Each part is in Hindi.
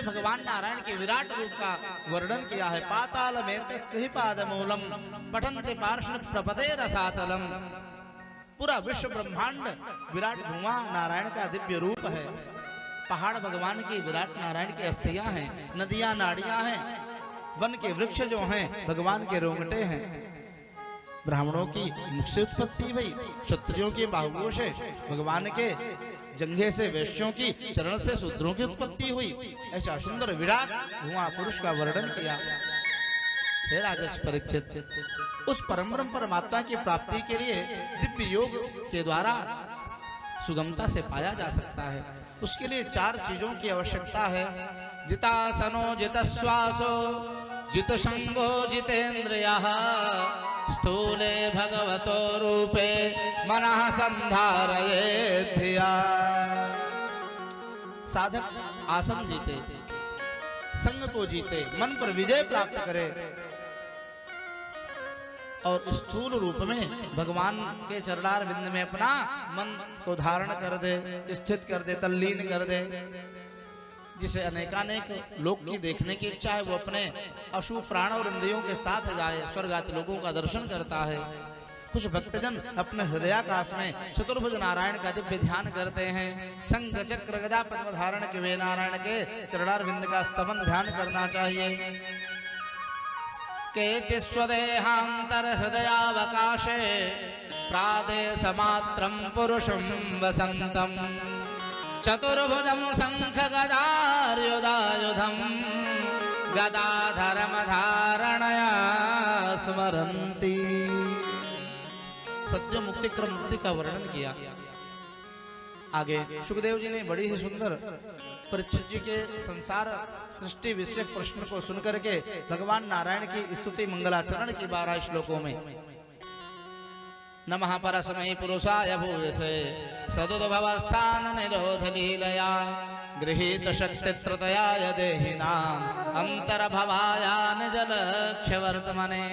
दिव्य भगवान नारायण के विराट रूप का वर्णन किया है। पाताल में तस्य पादमूलम पठन्ते पार्ष्ण प्रपदे रसातलम। पूरा विश्व ब्रह्मांड विराट भुवा नारायण का दिव्य रूप है। पहाड़ भगवान की विराट नारायण की अस्थियां हैं, नदियां नाड़ियां हैं, वन के वृक्ष जो हैं भगवान के रोंगटे हैं। ब्राह्मणों की मुख से उत्पत्ति हुई, क्षत्रियों के बाहुओं से, भगवान के जंघे से वैश्यों की, चरण से शूद्रों की उत्पत्ति हुई। ऐसा सुंदर विराट भुवा पुरुष का वर्णन किया। हे राजर्षि परीक्षित, उस परम परमात्मा की प्राप्ति के लिए दिव्य योग के द्वारा सुगमता से पाया जा सकता है। उसके लिए 4 चीजों की आवश्यकता है। जितासनो जितश्वासो जितशंगो जितेन्द्रियः स्थूले भगवतो रूपे मनः संधारयेत् धिया। साधक आसन जीते, संग को जीते, मन पर विजय प्राप्त करे और स्थूल रूप में भगवान के चरणार बिंद में अपना मन को धारण कर दे, स्थित कर दे, तल्लीन कर दे। जिसे अनेकानेक लोक की देखने की इच्छा है वो अपने अशुभ प्राण और इंद्रियों के साथ जाए, स्वर्ग आदि लोगों का दर्शन करता है। कुछ भक्तजन अपने हृदयाकाश में चतुर्भुज नारायण का दिव्य ध्यान करते हैं। शंख चक्र गदा पद्म धारण के वे नारायण के चरणार बिंद का स्तवन ध्यान करना चाहिए। केचि स्वदेहांतर हृदयावकाशे प्रादेश मात्रं पुरुषं वसंतम चतुर्भुजं शंख गदायुधायुधं गदाधरम धारणया स्मरन्ति। सत्य मुक्ति क्रम मुक्ति का वर्णन किया। आगे सुखदेव जी ने बड़ी ही सुंदर परीक्षित जी के संसार सृष्टि विषयक प्रश्न को सुनकर के भगवान नारायण की स्तुति मंगलाचरण की 12 श्लोकों में नमः परस्मै पुरुषाय भूयसे सदुद्भवस्थान निरोध लीलया गृहीत शक्ति त्रतयाय देहिनाम अंतर्भवाया निजलक्ष्य वर्तमने।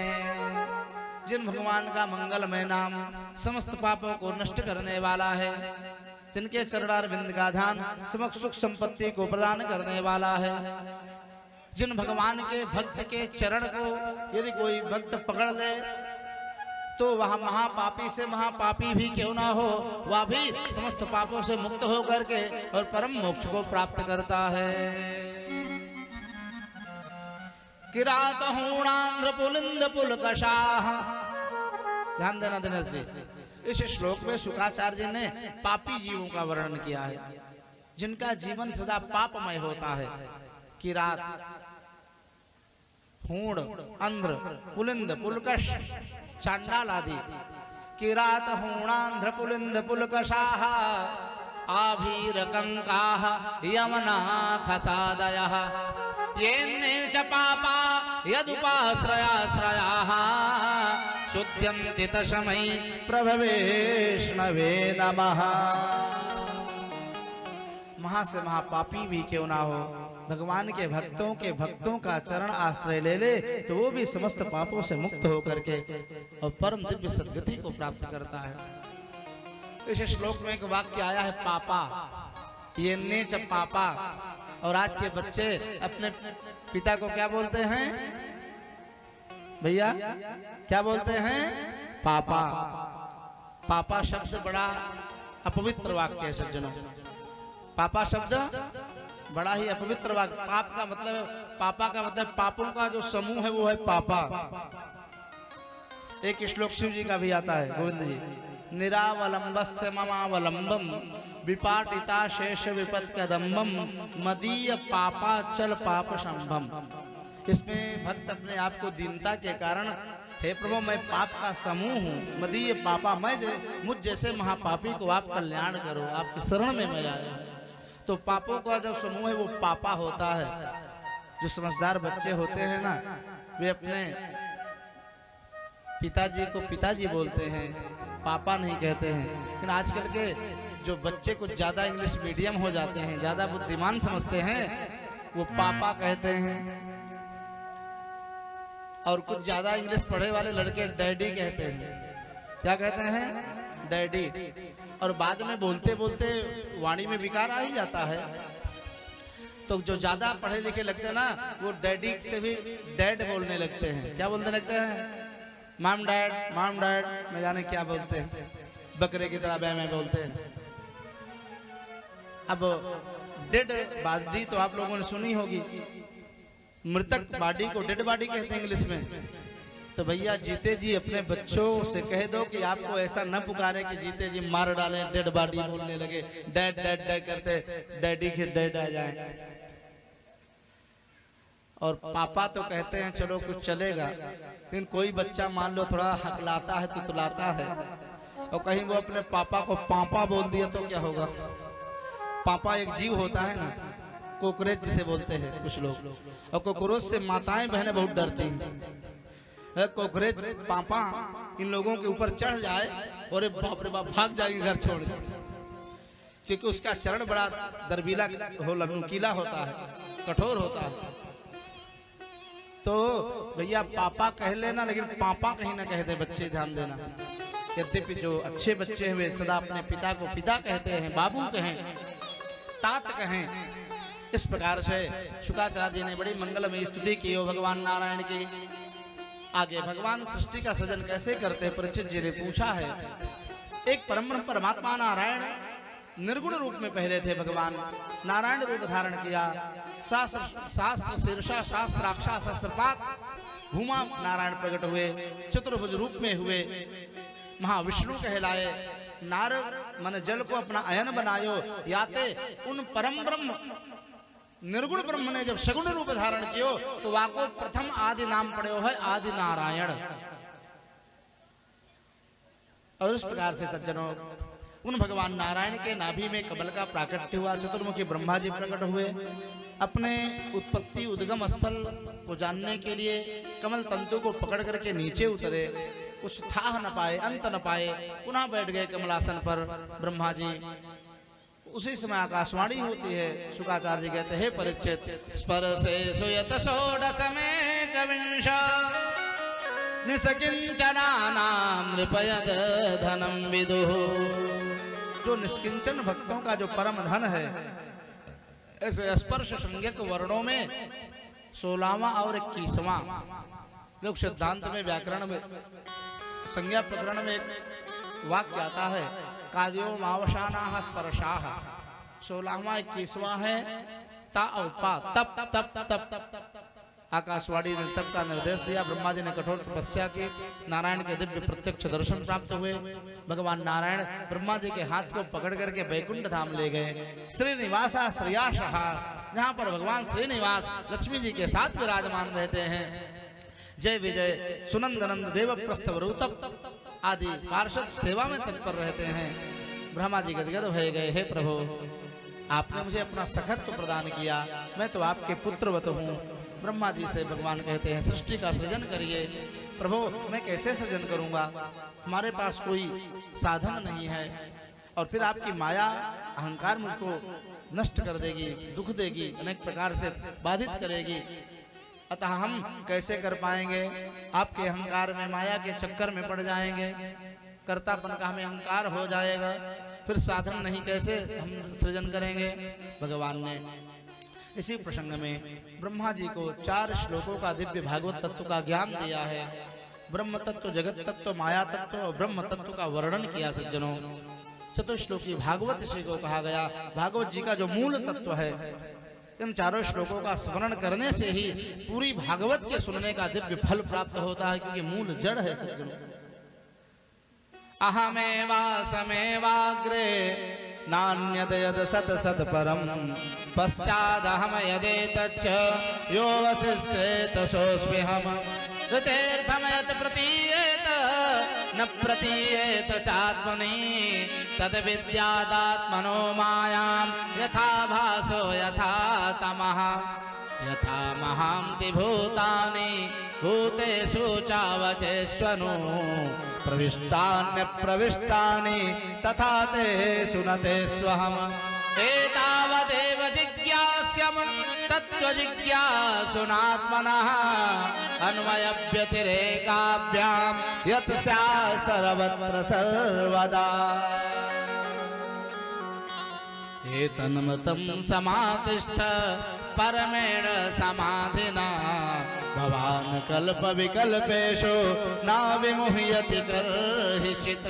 जिन भगवान का मंगलमय नाम समस्त पापों को नष्ट करने वाला है, जिनके चरणार बिंद का ध्यान समस्त सुख संपत्ति को प्रदान करने वाला है, जिन भगवान के भक्त के चरण को यदि कोई भक्त पकड़ ले तो वह महापापी से महापापी भी क्यों ना हो, वह भी समस्त पापों से मुक्त होकर के और परम मोक्ष को प्राप्त करता है। किरात हूणांध्र पुलिंद पुलकशाह। ध्यान देना दिनेश जी, इस श्लोक में शुकाचार्य जी ने पापी जीवों का वर्णन किया है, जिनका जीवन सदा पापमय होता है। किरात, हूण, अंध्र, पुलिंद, पुलकश, चांडाल आदि। किरात हूणांध्र पुलिंद पुलकशाः आभीरकंकाः यमनाखसादयः येन्ने च पापा यदुपाश्रयाश्रयाः शुद्ध्यन्ति तस्मै प्रभवेष्णवे नमः। महा से महापापी भी क्यों ना हो, भगवान के भक्तों का चरण आश्रय ले ले तो वो भी समस्त पापों से मुक्त होकर के और परम दिव्य सद्गति को प्राप्त करता है। इस श्लोक में एक वाक्य आया है पापा, ये नीच पापा। और आज के बच्चे अपने पिता को क्या बोलते हैं भैया, क्या बोलते हैं? पापा। पापा शब्द बड़ा अपवित्र वाक्य है सज्जनों। पापा शब्द बड़ा ही अपवित्र वाक्य। पाप का मतलब, पापा का मतलब पापों का जो समूह है वो है पापा। एक श्लोक शिव जी का भी आता है, गोविंद जी, निरावलंबस्य ममावलंबम विपाटिता शेष विपत कदम्बम मदीय पापा चल पाप संभम। इसमें भक्त अपने आप को दीनता के कारण, हे प्रभु मैं पाप का समूह हूँ, मदीय पापा, मैं मुझ जैसे महापापी को आप कल्याण करो, आपकी शरण में मैं आया। तो पापों का जो समूह है वो पापा होता है। जो समझदार बच्चे होते हैं ना, वे अपने पिताजी को पिताजी बोलते हैं, पापा नहीं कहते हैं। लेकिन आजकल के जो बच्चे कुछ ज्यादा इंग्लिश मीडियम हो जाते हैं, ज्यादा बुद्धिमान समझते हैं, वो पापा कहते हैं। और कुछ ज्यादा इंग्लिश पढ़े वाले लड़के डैडी कहते हैं। क्या कहते हैं? डैडी। और बाद में बोलते बोलते वाणी में विकार आ ही जाता है। तो जो ज्यादा पढ़े लिखे लगते हैं ना, वो डैडी से भी डैड बोलने लगते हैं। क्या बोलने लगते हैं? माम डैड न जाने क्या बोलते हैं, बकरे की तरह मैं बोलते हैं। अब डेड बॉडी तो आप लोगों ने सुनी होगी, मृतक बॉडी को डेड बॉडी कहते हैं इंग्लिश में। तो भैया जीते जी अपने बच्चों से कह दो कि आपको ऐसा न पुकारे कि जीते जी मार डालें, डेड बॉडी बोलने लगे, डैड डैड डैड करते डैडी के डैड आ जाए। और पापा तो कहते हैं चलो कुछ चलेगा, लेकिन कोई बच्चा मान लो थोड़ा हकलाता है, तुतलाता है, और कहीं वो अपने पापा को पापा बोल दिया तो क्या होगा? पापा एक जीव होता है ना, कोकरेच जिसे बोलते हैं कुछ लोग, और कोकरोच से माताएं बहनें बहुत डरती हैं। कोकरेच पापा इन लोगों के ऊपर चढ़ जाए और बाप रे बाप भाग जाएगी घर छोड़ के, क्योंकि उसका चरण बड़ा दरबीला नुकीला होता है, कठोर होता है। तो भैया पापा कह लेना, लेकिन पापा कहीं ना कहते बच्चे, ध्यान देना। यद्यपि जो अच्छे बच्चे हुए सदा अपने पिता को पिता कहते हैं, बाबू कहें, तात कहें। इस प्रकार से शुकाचार्य जी ने बड़ी मंगलमयी स्तुति की हो भगवान नारायण की। आगे भगवान सृष्टि का सृजन कैसे करते परीक्षित जी ने पूछा है। एक परम परमात्मा नारायण निर्गुण रूप में पहले थे, भगवान नारायण रूप धारण किया। शास्त्र शीर्षा शास्त्राक्षा शस्त्रपात भूमा नारायण प्रकट हुए, चतुर्भुज रूप में हुए, महाविष्णु कहलाए। नारद मन जल को अपना अयन बनायो, याते उन परम ब्रह्म निर्गुण ब्रह्म ने जब सगुण रूप धारण कियो तो वाको प्रथम आदि नाम पड़े है आदि नारायण। और इस प्रकार से सज्जनों उन भगवान नारायण के नाभि में कमल का प्राकट्य हुआ। चतुर्मुखी ब्रह्मा जी प्रकट हुए, अपने उत्पत्ति उद्गम स्थल को जानने के लिए कमल तंतु को पकड़ करके नीचे उतरे, कुछ था न पाए, अंत न पाए, पुनः बैठ गए कमलासन पर ब्रह्मा जी। उसी समय आकाशवाणी होती है। शुकाचार्य जी कहते हैं परीक्षित स्पर्शे सुयत षोडश में कविंश निष्किंचनानां नृपयद धनम विदुः। जो निष्किंचन भक्तों का जो परम धन है, ऐसे स्पर्श संज्ञक वर्णों में 16वां और 21वां लोग सिद्धांत में व्याकरण में संज्ञा प्रकरण में एक वाक्य आता है, काद्यो मावशाना स्पर्शाः। 16वां 21वां है ता और पा, तप तप तप तप। आकाशवाणी ने तप का निर्देश दिया। ब्रह्मा जी ने कठोर तपस्या की, नारायण के दिव्य प्रत्यक्ष दर्शन प्राप्त हुए। भगवान नारायण ब्रह्मा जी के हाथ को पकड़ करके वैकुंठ धाम ले गए। श्रीनिवासा श्रेयाशः, जहाँ पर भगवान श्रीनिवास लक्ष्मी जी के साथ विराजमान रहते हैं। जय विजय सुनंदनंद देव प्रस्तव रूतप आदि पार्षद सेवा में तत्पर रहते हैं। ब्रह्मा जी गदगद भय गए, हे प्रभु आपने मुझे अपना सखत्व प्रदान किया, मैं तो आपके पुत्रवत हूँ। ब्रह्मा जी से भगवान कहते हैं सृष्टि का सृजन करिए। प्रभु मैं कैसे सृजन करूंगा, हमारे पास कोई साधन नहीं है, और फिर आपकी माया अहंकार मुझको नष्ट कर देगी, दुख देगी, अनेक प्रकार से बाधित करेगी, अतः हम कैसे कर पाएंगे। आपके अहंकार में माया के चक्कर में पड़ जाएंगे, कर्तापन का हमें अहंकार हो जाएगा, फिर साधन नहीं, कैसे हम सृजन करेंगे। भगवान ने इसी प्रसंग में ब्रह्मा जी को 4 श्लोकों का दिव्य भागवत तत्व का ज्ञान दिया है। ब्रह्म तत्व, जगत तत्व, माया तत्व और ब्रह्म तत्व का वर्णन किया। सज्जनों चतुश्लोकी भागवत इसी को कहा गया। भागवत जी का जो मूल तत्व है, इन 4 श्लोकों का स्मरण करने से ही पूरी भागवत के सुनने का दिव्य फल प्राप्त होता है, क्योंकि मूल जड़ है सज्जनों। अहमेवासमेवाग्रे नान्यद यद सत सत परम पश्चादहम यदेतच्च यो वसिष्येत सोऽस्म्यहम्। ऋतेर्थमयत् प्रतीयेत न प्रतीयेत चात्मनि तद्विद्यादात्मनो मायां यथा भासो यथा तमः। यथा महान्ति भूतानि भूतेषु चावचेष्वनु प्रविष्टान्य प्रविष्टानि तथा ते सुनते स्वहम्। एतावदेव जिज्ञास्यम् तत्त्वजिज्ञासुनात्मनः अन्वयव्यतिरेकाभ्यां यत् स्यात् सर्वत्र सर्वदा। एतन्मतं समातिष्ठ परमेण समाधिना भवान् कल्प विकल्पेषु न विमुह्यति कर्हिचित्।